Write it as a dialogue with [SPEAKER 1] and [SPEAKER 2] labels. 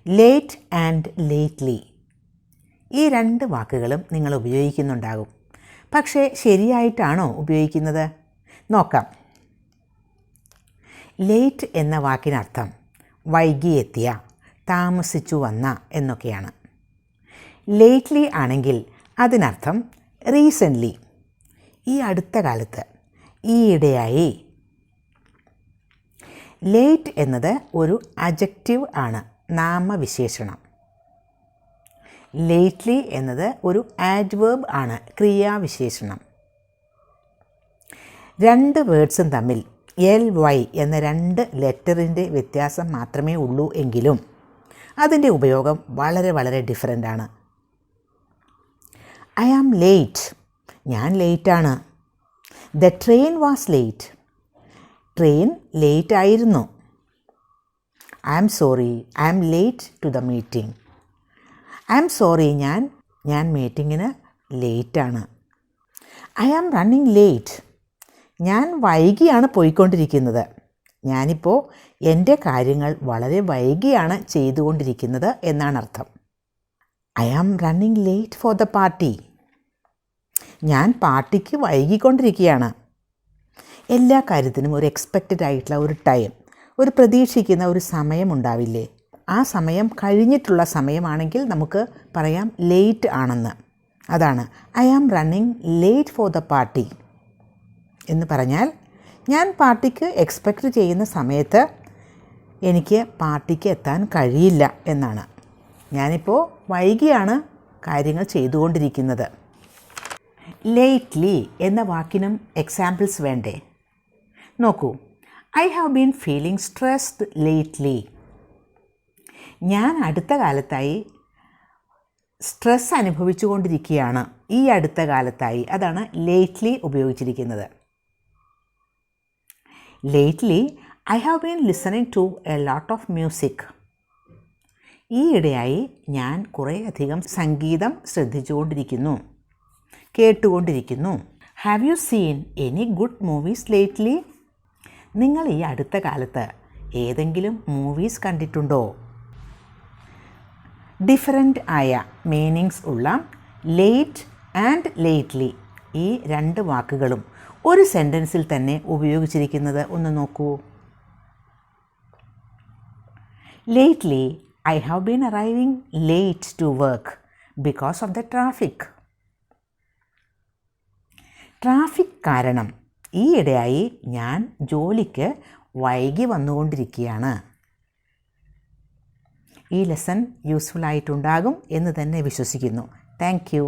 [SPEAKER 1] Late and lately ഈ രണ്ട് വാക്കുകളും നിങ്ങൾ ഉപയോഗിക്കുന്നുണ്ടാകും. പക്ഷേ ശരിയായിട്ടാണോ ഉപയോഗിക്കുന്നത്? നോക്കാം. ലേറ്റ് എന്ന വാക്കിനർത്ഥം വൈകിയെത്തിയ, താമസിച്ചു വന്ന എന്നൊക്കെയാണ്. ലേറ്റ്ലി ആണെങ്കിൽ അതിനർത്ഥം റീസെൻ്റ്ലി, ഈ അടുത്ത കാലത്ത്, ഈയിടെയായി. ലേറ്റ് എന്നത് ഒരു അഡ്ജക്റ്റീവ് ആണ്, നാമവിശേഷണം. ലേറ്റ്ലി എന്നത് ഒരു ആഡ്വേർബ് ആണ്, ക്രിയാവിശേഷണം. രണ്ട് വേർഡ്സും തമ്മിൽ LY എന്ന രണ്ട് ലെറ്ററിൻ്റെ വ്യത്യാസം മാത്രമേ ഉള്ളൂ എങ്കിലും അതിൻ്റെ ഉപയോഗം വളരെ വളരെ ഡിഫറൻ്റ് ആണ്. ഐ ആം ലേറ്റ്, ഞാൻ ലേറ്റാണ്. The train was late, train late ആയിരുന്നു. I am sorry, I am late to the meeting. I am sorry, ഞാൻ മീറ്റിങ്ങിന് ലേറ്റാണ്. ഐ ആം റണ്ണിങ് ലേറ്റ്, ഞാൻ വൈകിയാണ് പോയിക്കൊണ്ടിരിക്കുന്നത്. ഞാനിപ്പോൾ എൻ്റെ കാര്യങ്ങൾ വളരെ വൈകിയാണ് ചെയ്തുകൊണ്ടിരിക്കുന്നത് എന്നാണ് അർത്ഥം. I am running late for the party, ഞാൻ പാർട്ടിക്ക് വൈകിക്കൊണ്ടിരിക്കുകയാണ്. എല്ലാ കാര്യത്തിനും ഒരു എക്സ്പെക്റ്റഡ് ആയിട്ടുള്ള ഒരു ടൈം, ഒരു പ്രതീക്ഷിക്കുന്ന ഒരു സമയം ഉണ്ടാവില്ലേ? ആ സമയം കഴിഞ്ഞിട്ടുള്ള സമയമാണെങ്കിൽ നമുക്ക് പറയാം ലേറ്റ് ആണെന്ന്. അതാണ് I am running late for the party എന്ന് പറഞ്ഞാൽ ഞാൻ പാർട്ടിക്ക് എക്സ്പെക്റ്റ് ചെയ്യുന്ന സമയത്ത് എനിക്ക് പാർട്ടിക്ക് എത്താൻ കഴിയില്ല എന്നാണ്. ഞാനിപ്പോൾ വൈകിയാണ് കാര്യങ്ങൾ ചെയ്തുകൊണ്ടിരിക്കുന്നത്. ലേറ്റ്ലി എന്ന വാക്കിനും എക്സാമ്പിൾസ് വേണ്ടേ? നോക്കൂ. I have been feeling stressed lately, ഞാൻ അടുത്ത കാലത്തായി സ്ട്രെസ് അനുഭവിച്ചു കൊണ്ടിരിക്കുകയാണ്. ഈ അടുത്ത കാലത്തായി, അതാണ് ലേറ്റ്ലി ഉപയോഗിച്ചിരിക്കുന്നത്. Lately I have been listening to a lot of music, ഈയിടെയായി ഞാൻ കുറേയധികം സംഗീതം ശ്രദ്ധിച്ചുകൊണ്ടിരിക്കുന്നു, കേട്ടുകൊണ്ടിരിക്കുന്നു. Have you seen any good movies lately, നിങ്ങൾ ഈ അടുത്ത കാലത്ത് ഏതെങ്കിലും മൂവീസ് കണ്ടിട്ടുണ്ടോ? ഡിഫറൻ്റ് ആയ മീനിങ്സ് ഉള്ള ലേറ്റ് ആൻഡ് ലേറ്റ്ലി ഈ രണ്ട് വാക്കുകളും ഒരു സെൻറ്റൻസിൽ തന്നെ ഉപയോഗിച്ചിരിക്കുന്നത് ഒന്ന് നോക്കൂ. Lately I have been arriving late to work because of the traffic, traffic കാരണം ഈയിടെയായി ഞാൻ ജോലിക്ക് വൈകി വന്നുകൊണ്ടിരിക്കുകയാണ്. ഈ ലെസൺ യൂസ്ഫുൾ ആയിട്ടുണ്ടാകും എന്ന് തന്നെ വിശ്വസിക്കുന്നു. Thank you.